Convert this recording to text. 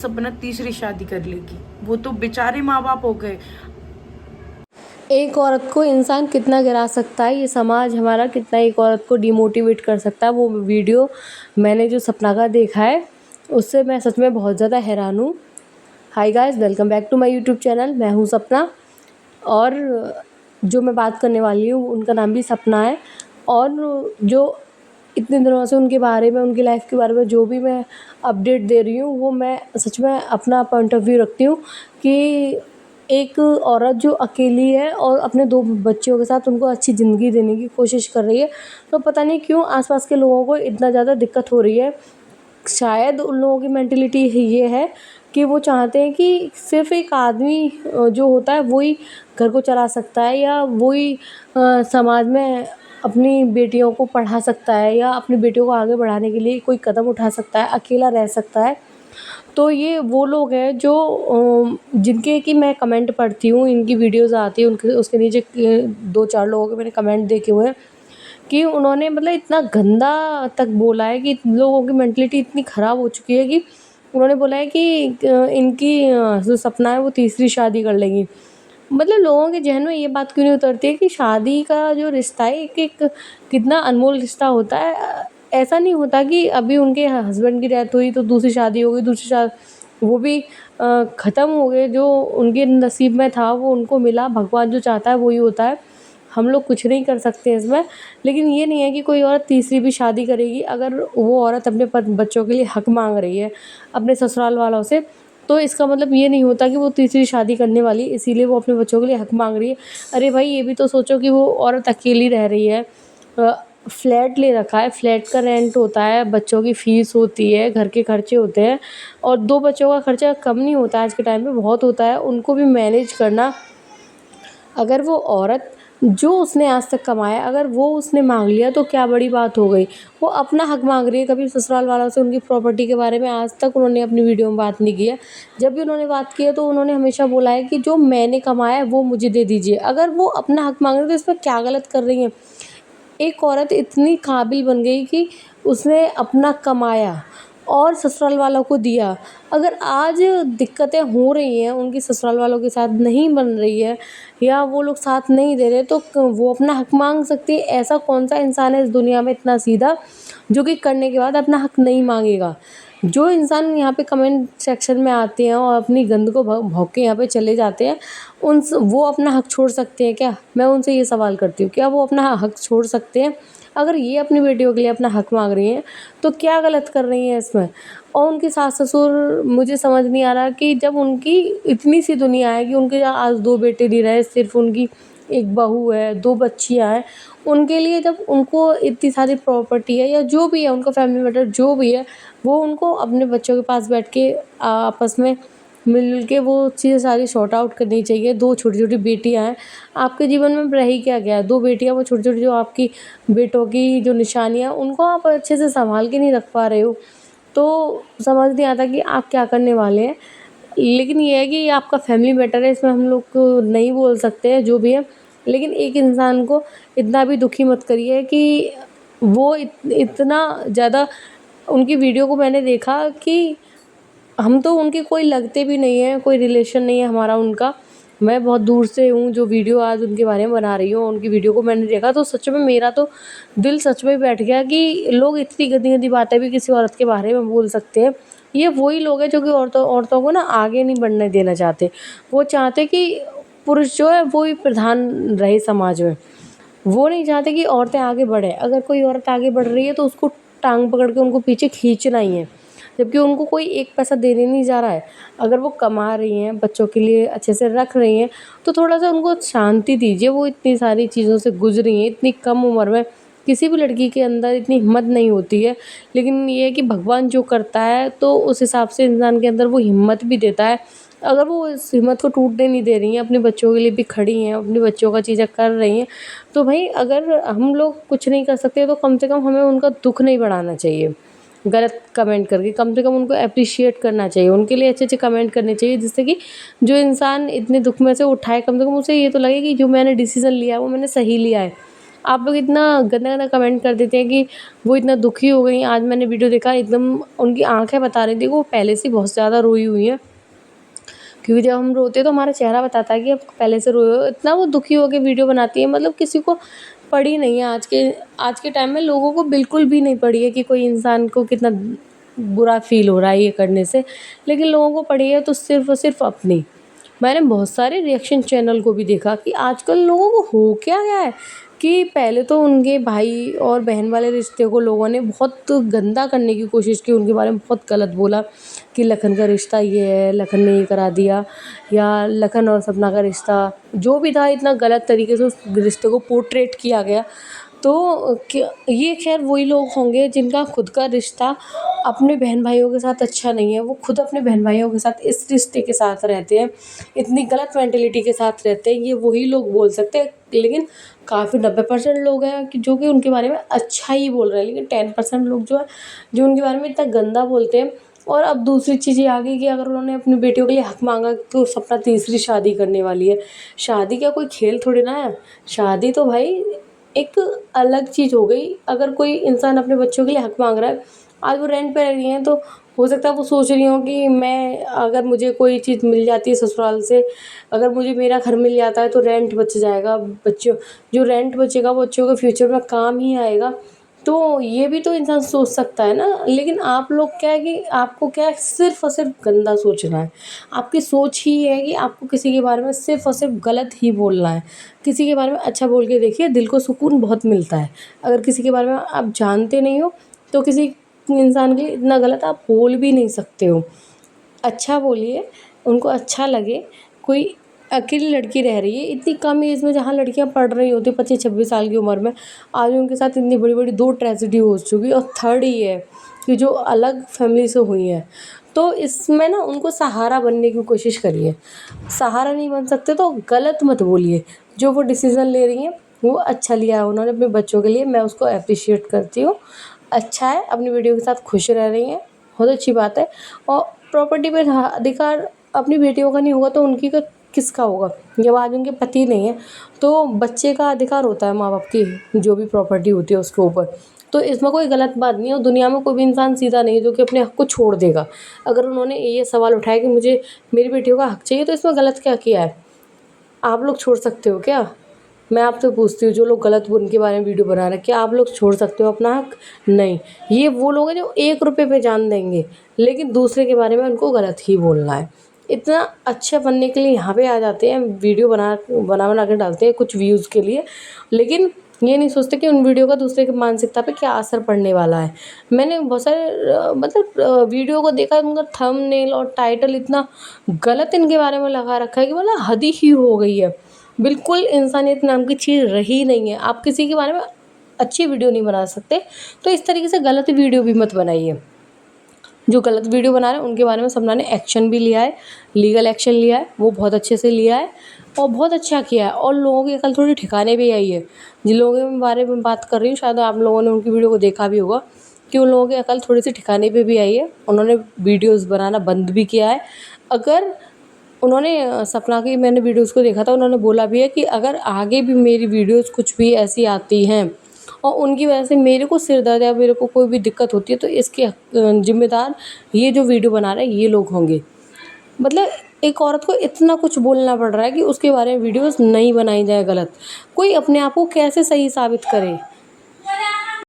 सपना तीसरी शादी कर लेगी। वो तो बेचारे माँ बाप हो गए। एक औरत को इंसान कितना गिरा सकता है, ये समाज हमारा कितना एक औरत को डिमोटिवेट कर सकता है। वो वीडियो मैंने जो सपना का देखा है उससे मैं सच में बहुत ज़्यादा हैरान हूँ। Hi guys, welcome back to my YouTube channel. मैं हूँ सपना और जो मैं बात करने वाली हूँ उनका नाम भी सपना है। और जो इतने दिनों से उनके बारे में, उनकी लाइफ के बारे में जो भी मैं अपडेट दे रही हूँ वो मैं सच में अपना पॉइंट ऑफ व्यू रखती हूँ कि एक औरत जो अकेली है और अपने 2 बच्चों के साथ उनको अच्छी ज़िंदगी देने की कोशिश कर रही है, तो पता नहीं क्यों आसपास के लोगों को इतना ज़्यादा दिक्कत हो रही है। शायद उन लोगों की मेंटालिटी ये है कि वो चाहते हैं कि सिर्फ़ एक आदमी जो होता है वही घर को चला सकता है या वही समाज में अपनी बेटियों को पढ़ा सकता है या अपनी बेटियों को आगे बढ़ाने के लिए कोई कदम उठा सकता है, अकेला रह सकता है। तो ये वो लोग हैं जो जिनके कि मैं कमेंट पढ़ती हूँ, इनकी वीडियोज़ आती है, उनके उसके नीचे 2-4 लोगों के मैंने कमेंट देखे हुए हैं कि उन्होंने मतलब इतना गंदा तक बोला है कि लोगों की मेंटालिटी इतनी ख़राब हो चुकी है कि उन्होंने बोला है कि इनकी जो सपना है वो तीसरी शादी कर लेंगी। मतलब लोगों के ज़हन में ये बात क्यों नहीं उतरती है कि शादी का जो रिश्ता है एक कितना अनमोल रिश्ता होता है। ऐसा नहीं होता कि अभी उनके हस्बैंड की डेथ हुई तो दूसरी शादी हो गई, वो भी ख़त्म हो गए। जो उनके नसीब में था वो उनको मिला, भगवान जो चाहता है वही होता है। हम लोग कुछ नहीं कर सकते इसमें। लेकिन ये नहीं है कि कोई औरत तीसरी भी शादी करेगी। अगर वो औरत अपने बच्चों के लिए हक मांग रही है अपने ससुराल वालों से, तो इसका मतलब ये नहीं होता कि वो तीसरी शादी करने वाली है इसीलिए वो अपने बच्चों के लिए हक मांग रही है। अरे भाई, ये भी तो सोचो कि वो औरत अकेली रह रही है, फ्लैट ले रखा है, फ्लैट का रेंट होता है, बच्चों की फ़ीस होती है, घर के खर्चे होते हैं और 2 बच्चों का खर्चा कम नहीं होता है, आज के टाइम पे बहुत होता है, उनको भी मैनेज करना। अगर वो औरत जो उसने आज तक कमाया अगर वो उसने मांग लिया तो क्या बड़ी बात हो गई। वो अपना हक मांग रही है। कभी ससुराल वालों से उनकी प्रॉपर्टी के बारे में आज तक उन्होंने अपनी वीडियो में बात नहीं की है। जब भी उन्होंने बात की है तो उन्होंने हमेशा बोला है कि जो मैंने कमाया है वो मुझे दे दीजिए। अगर वो अपना हक मांग रही है तो इसमें क्या गलत कर रही हैं। एक औरत इतनी काबिल बन गई कि उसने अपना कमाया और ससुराल वालों को दिया। अगर आज दिक्कतें हो रही हैं, उनकी ससुराल वालों के साथ नहीं बन रही है या वो लोग साथ नहीं दे रहे, तो वो अपना हक मांग सकती है। ऐसा कौन सा इंसान है इस दुनिया में इतना सीधा जो कि करने के बाद अपना हक नहीं मांगेगा। जो इंसान यहाँ पे कमेंट सेक्शन में आते हैं और अपनी गंद को भौंक के यहाँ पे चले जाते हैं, वो अपना हक छोड़ सकते हैं क्या? मैं उनसे ये सवाल करती हूँ, क्या वो अपना हक छोड़ सकते हैं? अगर ये अपनी बेटियों के लिए अपना हक मांग रही हैं तो क्या गलत कर रही हैं इसमें? और उनकी सास ससुर, मुझे समझ नहीं आ रहा कि जब उनकी इतनी सी दुनिया है कि उनके आज 2 बेटे नहीं रहे, सिर्फ उनकी एक बहू है, 2 बच्चियाँ हैं। उनके लिए जब उनको इतनी सारी प्रॉपर्टी है या जो भी है, उनका फैमिली मैटर जो भी है, वो उनको अपने बच्चों के पास बैठ के आपस में मिल के वो चीज़ें सारी सॉर्ट आउट करनी चाहिए। 2 छोटी-छोटी बेटियाँ हैं, आपके जीवन में रह ही क्या गया? 2 बेटियाँ, वो छोटी-छोटी जो आपकी बेटों की जो निशानियाँ, उनको आप अच्छे से सँभाल के नहीं रख पा रहे हो। तो समझ नहीं आता कि आप क्या करने वाले हैं। लेकिन ये है कि ये आपका फैमिली मैटर है, इसमें हम लोग को नहीं बोल सकते हैं जो भी है। लेकिन एक इंसान को इतना भी दुखी मत करिए कि वो इतना ज़्यादा, उनकी वीडियो को मैंने देखा कि हम तो उनके कोई लगते भी नहीं हैं, कोई रिलेशन नहीं है हमारा उनका। मैं बहुत दूर से हूँ जो वीडियो आज उनके बारे में बना रही हूँ। उनकी वीडियो को मैंने देखा तो सच में मेरा तो दिल सच में बैठ गया कि लोग इतनी गंदी-गंदी बातें भी किसी औरत के बारे में बोल सकते हैं। ये वही लोग हैं जो कि औरतों औरतों को ना आगे नहीं बढ़ने देना चाहते। वो चाहते कि पुरुष जो है वो ही प्रधान रहे समाज में। वो नहीं चाहते कि औरतें आगे बढ़ें। अगर कोई औरत आगे बढ़ रही है तो उसको टाँग पकड़ के उनको पीछे खींचना ही है। जबकि उनको कोई एक पैसा देने नहीं जा रहा है। अगर वो कमा रही हैं, बच्चों के लिए अच्छे से रख रही हैं, तो थोड़ा-सा उनको शांति दीजिए। वो इतनी सारी चीज़ों से गुज़री हैं, इतनी कम उम्र में किसी भी लड़की के अंदर इतनी हिम्मत नहीं होती है। लेकिन ये है कि भगवान जो करता है तो उस हिसाब से इंसान के अंदर वो हिम्मत भी देता है। अगर वो इस हिम्मत को टूटने नहीं दे रही हैं, अपने बच्चों के लिए भी खड़ी हैं, अपने बच्चों का चीज़ें कर रही हैं, तो भई अगर हम लोग कुछ नहीं कर सकते तो कम से कम हमें उनका दुःख नहीं बढ़ाना चाहिए। गलत कमेंट करके कम से कम उनको एप्रिशिएट करना चाहिए, उनके लिए अच्छे-अच्छे कमेंट करने चाहिए जिससे कि जो इंसान इतने दुःख में से उठाए, कम से कम उसे ये तो लगे कि जो मैंने डिसीज़न लिया है वो मैंने सही लिया है। आप लोग इतना गंदा-गंदा कमेंट कर देते हैं कि वो इतना दुखी हो गई। आज मैंने वीडियो देखा, एकदम उनकी आँखें बता रही थी कि वो पहले से ही बहुत ज़्यादा रोई हुई हैं। क्योंकि जब हम रोते हैं तो हमारा चेहरा बताता है कि आप पहले से रोए हो। इतना वो दुखी होके वीडियो बनाती है, मतलब किसी को पड़ी नहीं है आज के टाइम में, लोगों को बिल्कुल भी नहीं पड़ी है कि कोई इंसान को कितना बुरा फ़ील हो रहा है ये करने से। लेकिन लोगों को पड़ी है तो सिर्फ़ और सिर्फ़ अपनी। मैंने बहुत सारे रिएक्शन चैनल को भी देखा कि आजकल लोगों को हो क्या गया है कि पहले तो उनके भाई और बहन वाले रिश्ते को लोगों ने बहुत गंदा करने की कोशिश की, उनके बारे में बहुत गलत बोला कि लखन का रिश्ता ये है, लखन ने ये करा दिया, या लखन और सपना का रिश्ता जो भी था, इतना गलत तरीके से उस रिश्ते को पोर्ट्रेट किया गया। तो ये खैर वही लोग होंगे जिनका खुद का रिश्ता अपने बहन भाइयों के साथ अच्छा नहीं है, वो खुद अपने बहन भाइयों के साथ इस रिश्ते के साथ रहते हैं, इतनी गलत मेंटेलिटी के साथ रहते हैं, ये वही लोग बोल सकते हैं। लेकिन काफ़ी 90% लोग हैं कि जो कि उनके बारे में अच्छा ही बोल रहे हैं, लेकिन 10% लोग जो है जो उनके बारे में इतना गंदा बोलते हैं। और अब दूसरी चीज़ ये आ गई कि अगर उन्होंने अपनी बेटियों के लिए हक मांगा तो सपना तीसरी शादी करने वाली है। शादी क्या कोई खेल थोड़ी ना है, शादी तो भाई एक अलग चीज़ हो गई। अगर कोई इंसान अपने बच्चों के लिए हक मांग रहा है, आज वो रेंट पे रह रही हैं, तो हो सकता है वो सोच रही हों कि मैं अगर मुझे कोई चीज़ मिल जाती है ससुराल से, अगर मुझे मेरा घर मिल जाता है तो रेंट बच जाएगा, बच्चों जो रेंट बचेगा वो बच्चों के फ्यूचर में काम ही आएगा। तो ये भी तो इंसान सोच सकता है ना। लेकिन आप लोग क्या है कि आपको क्या है, सिर्फ़ और सिर्फ़ गंदा सोचना है। आपकी सोच ही ये है कि आपको किसी के बारे में सिर्फ़ और सिर्फ़ गलत ही बोलना है। किसी के बारे में अच्छा बोल के देखिए, दिल को सुकून बहुत मिलता है। अगर किसी के बारे में आप जानते नहीं हो तो किसी इंसान के लिए इतना गलत आप बोल भी नहीं सकते हो। अच्छा बोलिए, उनको अच्छा लगे। कोई अकेली लड़की रह रही है इतनी कम एज में, जहाँ लड़कियां पढ़ रही होती 25-26 साल की उम्र में, आज उनके साथ इतनी बड़ी बड़ी 2 ट्रेजेडी हो चुकी, और थर्ड ये है कि जो अलग फैमिली से हुई हैं। तो इसमें ना उनको सहारा बनने की कोशिश करिए। सहारा नहीं बन सकते तो गलत मत बोलिए। जो वो डिसीज़न ले रही हैं वो अच्छा लिया है उन्होंने अपने बच्चों के लिए, मैं उसको एप्रिशिएट करती हूँ। अच्छा है, अपनी बेटियों के साथ खुश रह रही हैं, बहुत अच्छी बात है। और प्रॉपर्टी पे अधिकार अपनी बेटियों का नहीं होगा तो उनकी का किसका होगा? जब आज उनके पति नहीं है तो बच्चे का अधिकार होता है माँ बाप की जो भी प्रॉपर्टी होती है उसके ऊपर। तो इसमें कोई गलत बात नहीं है, और दुनिया में कोई भी इंसान सीधा नहीं है जो कि अपने हक को छोड़ देगा। अगर उन्होंने ये सवाल उठाया कि मुझे मेरी बेटियों का हक चाहिए, तो इसमें गलत क्या किया है? आप लोग छोड़ सकते हो क्या? मैं आपसे पूछती हूँ, जो लोग गलत उनके बारे में वीडियो बना रहे हैं, क्या आप लोग छोड़ सकते हो अपना हक? नहीं। ये वो लोग हैं जो 1 रुपए पे जान देंगे, लेकिन दूसरे के बारे में उनको गलत ही बोलना है। इतना अच्छे बनने के लिए यहाँ पे आ जाते हैं, वीडियो बना के डालते हैं कुछ व्यूज़ के लिए, लेकिन ये नहीं सोचते कि उन वीडियो का दूसरे की मानसिकता पे क्या असर पड़ने वाला है। मैंने बहुत सारे वीडियो को देखा, उनका थंबनेल और टाइटल इतना गलत इनके बारे में लगा रखा है कि मतलब हद ही हो गई है। बिल्कुल इंसानियत नाम की चीज़ रही नहीं है। आप किसी के बारे में अच्छी वीडियो नहीं बना सकते, तो इस तरीके से गलत वीडियो भी मत बनाइए। जो गलत वीडियो बना रहे हैं उनके बारे में सबना ने एक्शन भी लिया है, लीगल एक्शन लिया है, वो बहुत अच्छे से लिया है और बहुत अच्छा किया है, और लोगों की अकल थोड़ी ठिकाने भी आई है। जिन लोगों के बारे में बात कर रही हूँ, शायद आप लोगों ने उनकी वीडियो को देखा भी होगा कि उन लोगों की अकल थोड़ी सी ठिकाने पे भी आई है। उन्होंने वीडियोज़ बनाना बंद भी किया है। अगर उन्होंने सपना की मैंने वीडियोज़ को देखा था, उन्होंने बोला भी है कि अगर आगे भी मेरी वीडियोज़ कुछ भी ऐसी आती हैं और उनकी वजह से मेरे को सिर दर्द या मेरे को कोई भी दिक्कत होती है, तो इसके ज़िम्मेदार ये जो वीडियो बना रहे हैं ये लोग होंगे। मतलब एक औरत को इतना कुछ बोलना पड़ रहा है कि उसके बारे में वीडियोज़ नहीं बनाई जाए गलत। कोई अपने आप को कैसे सही साबित करे?